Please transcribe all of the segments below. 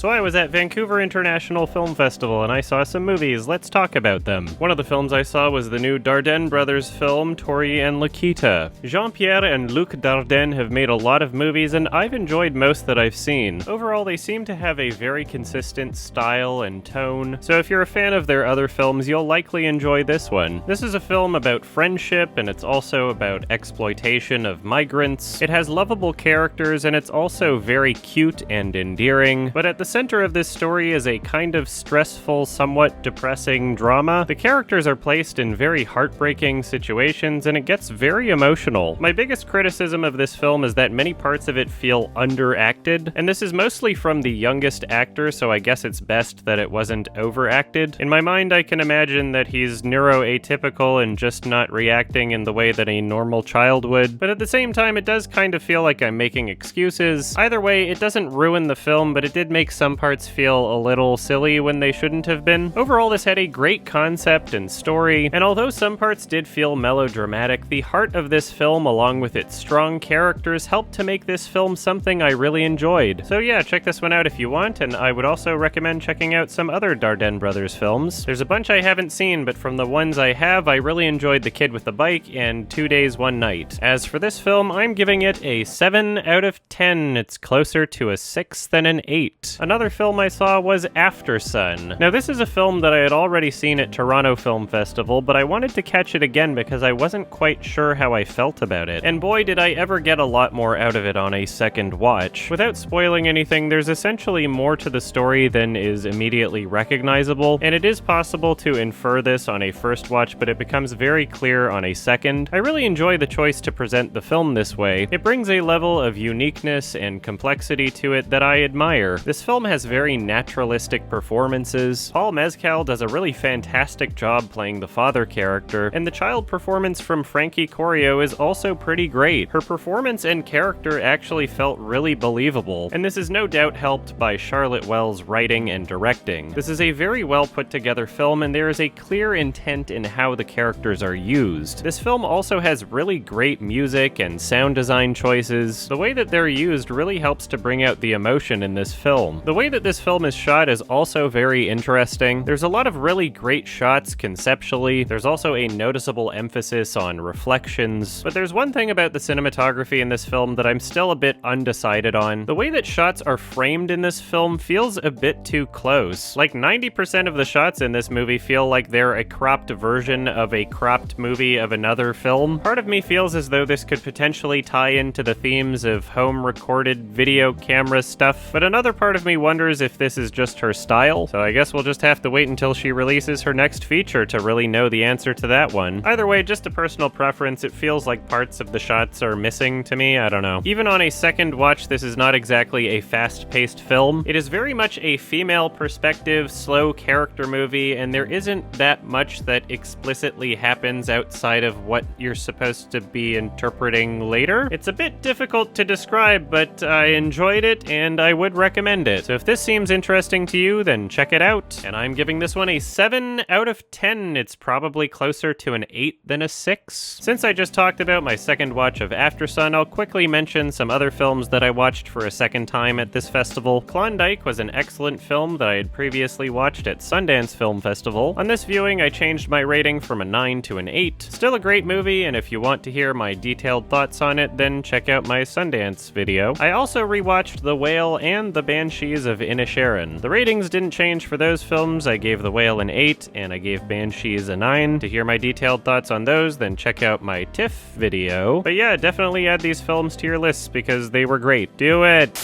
So I was at Vancouver International Film Festival and I saw some movies. Let's talk about them. One of the films I saw was the new Dardenne brothers film, Tori and Lokita. Jean-Pierre and Luc Dardenne have made a lot of movies and I've enjoyed most that I've seen. Overall, they seem to have a very consistent style and tone, so if you're a fan of their other films, you'll likely enjoy this one. This is a film about friendship, and it's also about exploitation of migrants. It has lovable characters, and it's also very cute and endearing, but at the center of this story is a kind of stressful, somewhat depressing drama. The characters are placed in very heartbreaking situations, and it gets very emotional. My biggest criticism of this film is that many parts of it feel underacted, and this is mostly from the youngest actor, so I guess it's best that it wasn't overacted. In my mind, I can imagine that he's neuroatypical and just not reacting in the way that a normal child would, but at the same time, it does kind of feel like I'm making excuses. Either way, it doesn't ruin the film, but it did make some parts feel a little silly when they shouldn't have been. Overall, this had a great concept and story, and although some parts did feel melodramatic, the heart of this film, along with its strong characters, helped to make this film something I really enjoyed. So yeah, check this one out if you want, and I would also recommend checking out some other Dardenne brothers films. There's a bunch I haven't seen, but from the ones I have, I really enjoyed The Kid with the Bike and 2 Days, 1 Night. As for this film, I'm giving it a 7 out of 10. It's closer to a 6 than an 8. Another film I saw was Aftersun. Now this is a film that I had already seen at Toronto Film Festival, but I wanted to catch it again because I wasn't quite sure how I felt about it. And boy, did I ever get a lot more out of it on a second watch. Without spoiling anything, there's essentially more to the story than is immediately recognizable, and it is possible to infer this on a first watch, but it becomes very clear on a second. I really enjoy the choice to present the film this way. It brings a level of uniqueness and complexity to it that I admire. This film has very naturalistic performances. Paul Mescal does a really fantastic job playing the father character, and the child performance from Frankie Corio is also pretty great. Her performance and character actually felt really believable, and this is no doubt helped by Charlotte Wells' writing and directing. This is a very well put together film, and there is a clear intent in how the characters are used. This film also has really great music and sound design choices. The way that they're used really helps to bring out the emotion in this film. The way that this film is shot is also very interesting. There's a lot of really great shots conceptually. There's also a noticeable emphasis on reflections. But there's one thing about the cinematography in this film that I'm still a bit undecided on. The way that shots are framed in this film feels a bit too close. Like 90% of the shots in this movie feel like they're a cropped version of a cropped movie of another film. Part of me feels as though this could potentially tie into the themes of home recorded video camera stuff, but another part of me wonders if this is just her style. So I guess we'll just have to wait until she releases her next feature to really know the answer to that one. Either way, just a personal preference, it feels like parts of the shots are missing to me, I don't know. Even on a second watch, this is not exactly a fast-paced film. It is very much a female perspective, slow character movie, and there isn't that much that explicitly happens outside of what you're supposed to be interpreting later. It's a bit difficult to describe, but I enjoyed it and I would recommend it. So if this seems interesting to you, then check it out. And I'm giving this one a 7 out of 10. It's probably closer to an 8 than a 6. Since I just talked about my second watch of Aftersun, I'll quickly mention some other films that I watched for a second time at this festival. Klondike was an excellent film that I had previously watched at Sundance Film Festival. On this viewing, I changed my rating from a 9 to an 8. Still a great movie, and if you want to hear my detailed thoughts on it, then check out my Sundance video. I also rewatched The Whale and The Banshees of Inisherin. The ratings didn't change for those films. I gave The Whale an 8, and I gave Banshees a 9. To hear my detailed thoughts on those, then check out my TIFF video. But yeah, definitely add these films to your lists because they were great. Do it!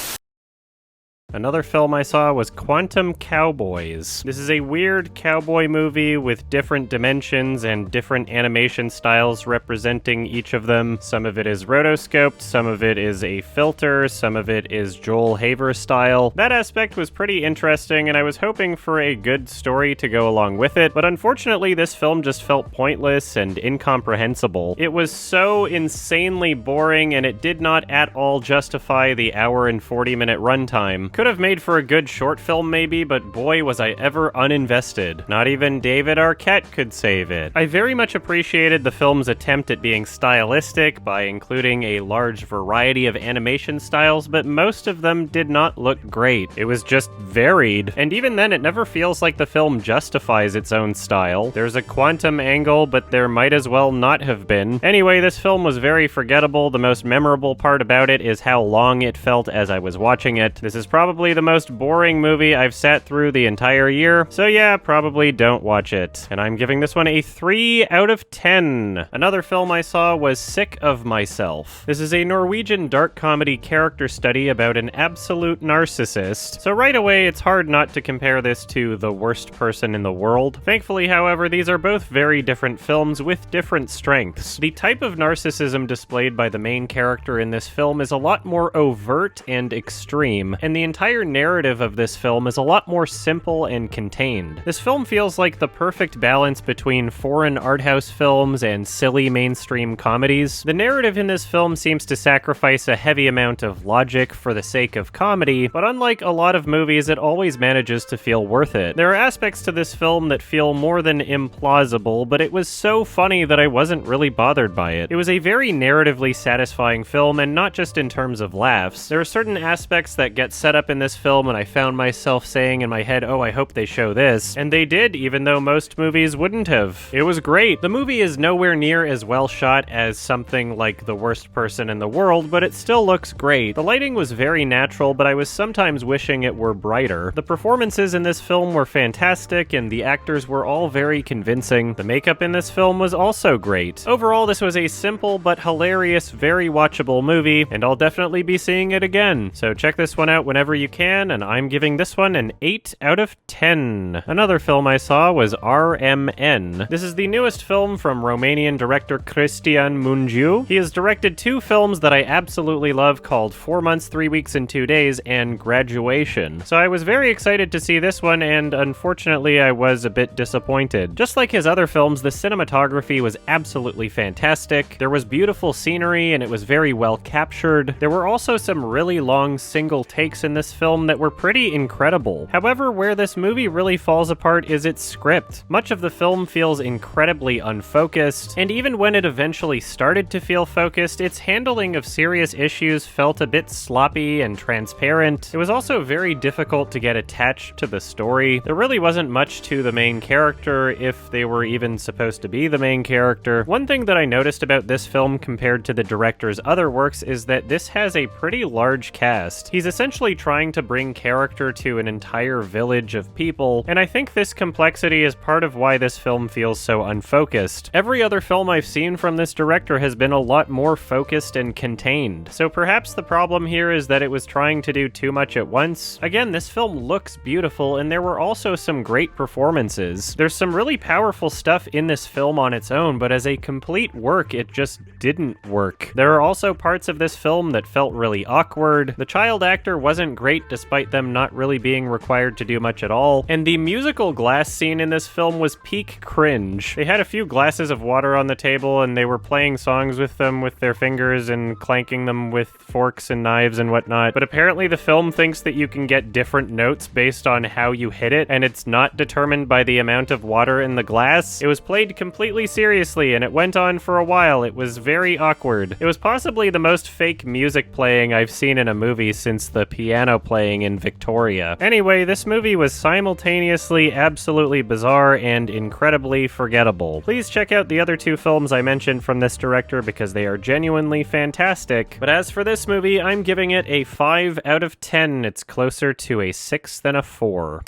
Another film I saw was Quantum Cowboys. This is a weird cowboy movie with different dimensions and different animation styles representing each of them. Some of it is rotoscoped, some of it is a filter, some of it is Joel Haver style. That aspect was pretty interesting, and I was hoping for a good story to go along with it, but unfortunately this film just felt pointless and incomprehensible. It was so insanely boring, and it did not at all justify the hour and 40-minute runtime. Could would have made for a good short film maybe, but boy was I ever uninvested. Not even David Arquette could save it. I very much appreciated the film's attempt at being stylistic by including a large variety of animation styles, but most of them did not look great. It was just varied, and even then it never feels like the film justifies its own style. There's a quantum angle, but there might as well not have been. Anyway, this film was very forgettable. The most memorable part about it is how long it felt as I was watching it. This is probably the most boring movie I've sat through the entire year, so yeah, probably don't watch it. And I'm giving this one a 3 out of 10. Another film I saw was Sick of Myself. This is a Norwegian dark comedy character study about an absolute narcissist, so right away it's hard not to compare this to The Worst Person in the World. Thankfully, however, these are both very different films with different strengths. The type of narcissism displayed by the main character in this film is a lot more overt and extreme, and the entire narrative of this film is a lot more simple and contained. This film feels like the perfect balance between foreign art house films and silly mainstream comedies. The narrative in this film seems to sacrifice a heavy amount of logic for the sake of comedy, but unlike a lot of movies, it always manages to feel worth it. There are aspects to this film that feel more than implausible, but it was so funny that I wasn't really bothered by it. It was a very narratively satisfying film, and not just in terms of laughs. There are certain aspects that get set up in this film, and I found myself saying in my head, oh, I hope they show this. And they did, even though most movies wouldn't have. It was great. The movie is nowhere near as well shot as something like The Worst Person in the World, but it still looks great. The lighting was very natural, but I was sometimes wishing it were brighter. The performances in this film were fantastic, and the actors were all very convincing. The makeup in this film was also great. Overall, this was a simple but hilarious, very watchable movie, and I'll definitely be seeing it again. So check this one out whenever you can, and I'm giving this one an 8 out of 10. Another film I saw was R.M.N. This is the newest film from Romanian director Cristian Mungiu. He has directed 2 films that I absolutely love called 4 Months, 3 Weeks, and 2 Days and Graduation. So I was very excited to see this one, and unfortunately I was a bit disappointed. Just like his other films, the cinematography was absolutely fantastic. There was beautiful scenery, and it was very well captured. There were also some really long single takes in this film that were pretty incredible. However, where this movie really falls apart is its script. Much of the film feels incredibly unfocused, and even when it eventually started to feel focused, its handling of serious issues felt a bit sloppy and transparent. It was also very difficult to get attached to the story. There really wasn't much to the main character, if they were even supposed to be the main character. One thing that I noticed about this film compared to the director's other works is that this has a pretty large cast. He's essentially trying to bring character to an entire village of people, and I think this complexity is part of why this film feels so unfocused. Every other film I've seen from this director has been a lot more focused and contained, so perhaps the problem here is that it was trying to do too much at once. Again, this film looks beautiful, and there were also some great performances. There's some really powerful stuff in this film on its own, but as a complete work, it just didn't work. There are also parts of this film that felt really awkward. The child actor wasn't great despite them not really being required to do much at all, and the musical glass scene in this film was peak cringe. They had a few glasses of water on the table, and they were playing songs with them with their fingers and clanking them with forks and knives and whatnot, but apparently the film thinks that you can get different notes based on how you hit it, and it's not determined by the amount of water in the glass. It was played completely seriously, and it went on for a while. It was very awkward. It was possibly the most fake music playing I've seen in a movie since the piano playing in Victoria. Anyway, this movie was simultaneously absolutely bizarre and incredibly forgettable. Please check out the other 2 films I mentioned from this director because they are genuinely fantastic. But as for this movie, I'm giving it a 5 out of 10. It's closer to a 6 than a 4.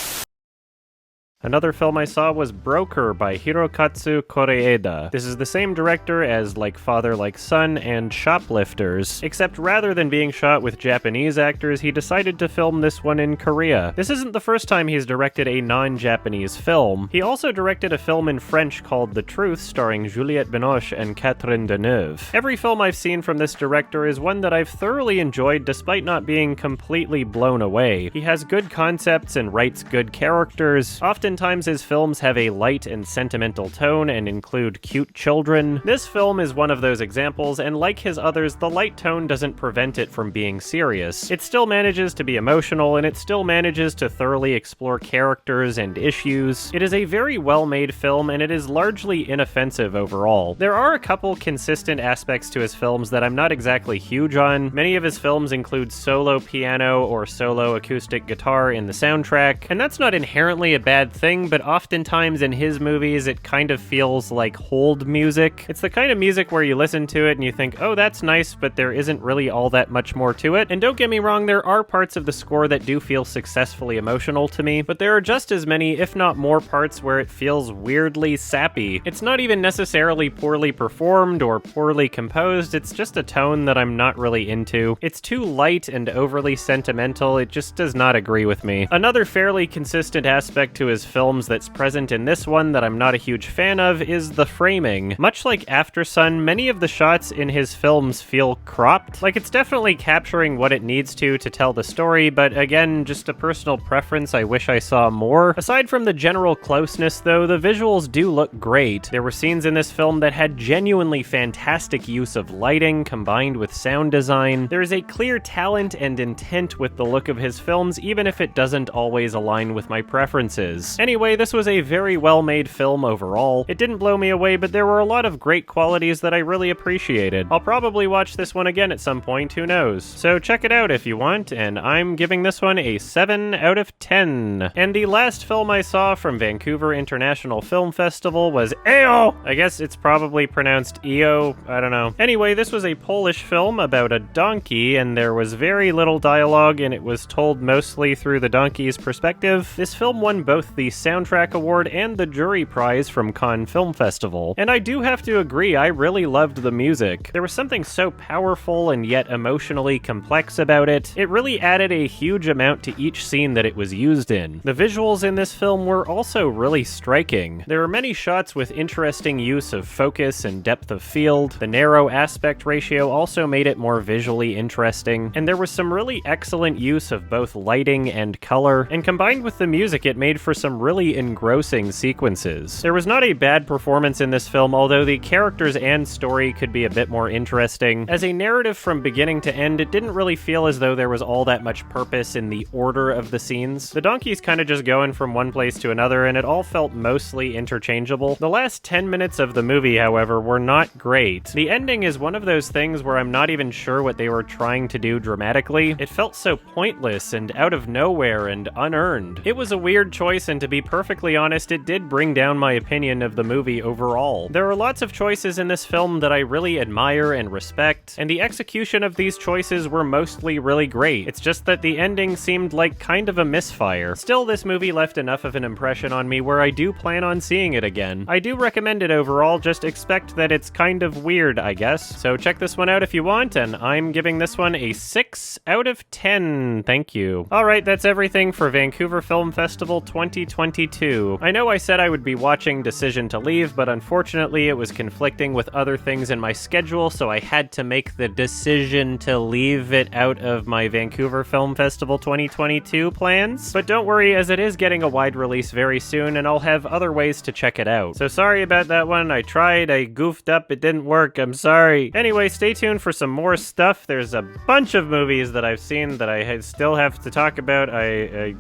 Another film I saw was Broker by Hirokatsu Koreeda. This is the same director as Like Father, Like Son and Shoplifters, except rather than being shot with Japanese actors, he decided to film this one in Korea. This isn't the first time he's directed a non-Japanese film. He also directed a film in French called The Truth, starring Juliette Binoche and Catherine Deneuve. Every film I've seen from this director is one that I've thoroughly enjoyed despite not being completely blown away. He has good concepts and writes good characters. Often Oftentimes his films have a light and sentimental tone and include cute children. This film is one of those examples, and like his others, the light tone doesn't prevent it from being serious. It still manages to be emotional, and it still manages to thoroughly explore characters and issues. It is a very well-made film, and it is largely inoffensive overall. There are a couple consistent aspects to his films that I'm not exactly huge on. Many of his films include solo piano or solo acoustic guitar in the soundtrack, and that's not inherently a bad thing, but oftentimes in his movies it kind of feels like hold music. It's the kind of music where you listen to it and you think, oh, that's nice, but there isn't really all that much more to it. And don't get me wrong, there are parts of the score that do feel successfully emotional to me, but there are just as many, if not more, parts where it feels weirdly sappy. It's not even necessarily poorly performed or poorly composed, it's just a tone that I'm not really into. It's too light and overly sentimental, it just does not agree with me. Another fairly consistent aspect to his films that's present in this one that I'm not a huge fan of is the framing. Much like Aftersun, many of the shots in his films feel cropped. Like, it's definitely capturing what it needs to tell the story, but again, just a personal preference, I wish I saw more. Aside from the general closeness though, the visuals do look great. There were scenes in this film that had genuinely fantastic use of lighting combined with sound design. There is a clear talent and intent with the look of his films, even if it doesn't always align with my preferences. Anyway, this was a very well-made film overall. It didn't blow me away, but there were a lot of great qualities that I really appreciated. I'll probably watch this one again at some point, who knows? So check it out if you want, and I'm giving this one a 7 out of 10. And the last film I saw from Vancouver International Film Festival was EO! I guess it's probably pronounced EO, I don't know. Anyway, this was a Polish film about a donkey, and there was very little dialogue, and it was told mostly through the donkey's perspective. This film won both the Soundtrack Award and the Jury Prize from Cannes Film Festival. And I do have to agree, I really loved the music. There was something so powerful and yet emotionally complex about it. It really added a huge amount to each scene that it was used in. The visuals in this film were also really striking. There are many shots with interesting use of focus and depth of field. The narrow aspect ratio also made it more visually interesting, and there was some really excellent use of both lighting and color, and combined with the music it made for some really engrossing sequences. There was not a bad performance in this film, although the characters and story could be a bit more interesting. As a narrative from beginning to end, it didn't really feel as though there was all that much purpose in the order of the scenes. The donkey's kind of just going from one place to another, and it all felt mostly interchangeable. The last 10 minutes of the movie, however, were not great. The ending is one of those things where I'm not even sure what they were trying to do dramatically. It felt so pointless and out of nowhere and unearned. It was a weird choice, and to be perfectly honest, it did bring down my opinion of the movie overall. There are lots of choices in this film that I really admire and respect, and the execution of these choices were mostly really great. It's just that the ending seemed like kind of a misfire. Still, this movie left enough of an impression on me where I do plan on seeing it again. I do recommend it overall, just expect that it's kind of weird, I guess. So check this one out if you want, and I'm giving this one a 6 out of 10. Thank you. Alright, that's everything for Vancouver Film Festival 2022. I know I said I would be watching Decision to Leave, but unfortunately it was conflicting with other things in my schedule, so I had to make the decision to leave it out of my Vancouver Film Festival 2022 plans. But don't worry, as it is getting a wide release very soon, and I'll have other ways to check it out. So sorry about that one. I tried, I goofed up, it didn't work, I'm sorry. Anyway, stay tuned for some more stuff. There's a bunch of movies that I've seen that I still have to talk about.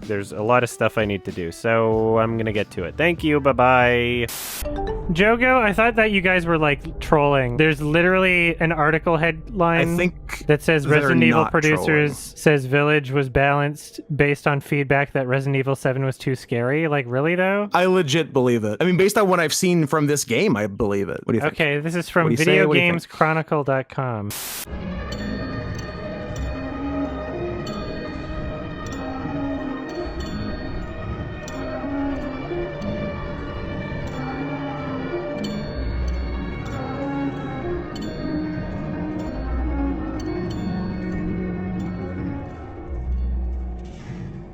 There's a lot of stuff I need to do, so I'm gonna get to it. Thank you, bye-bye. Jogo, I thought that you guys were like trolling. There's literally an article headline I think that says Resident Evil producers says Village was balanced based on feedback that Resident Evil 7 was too scary. Like, really though? I legit believe it. I mean, based on what I've seen from this game, I believe it. What do you think? Okay, this is from videogameschronicle.com.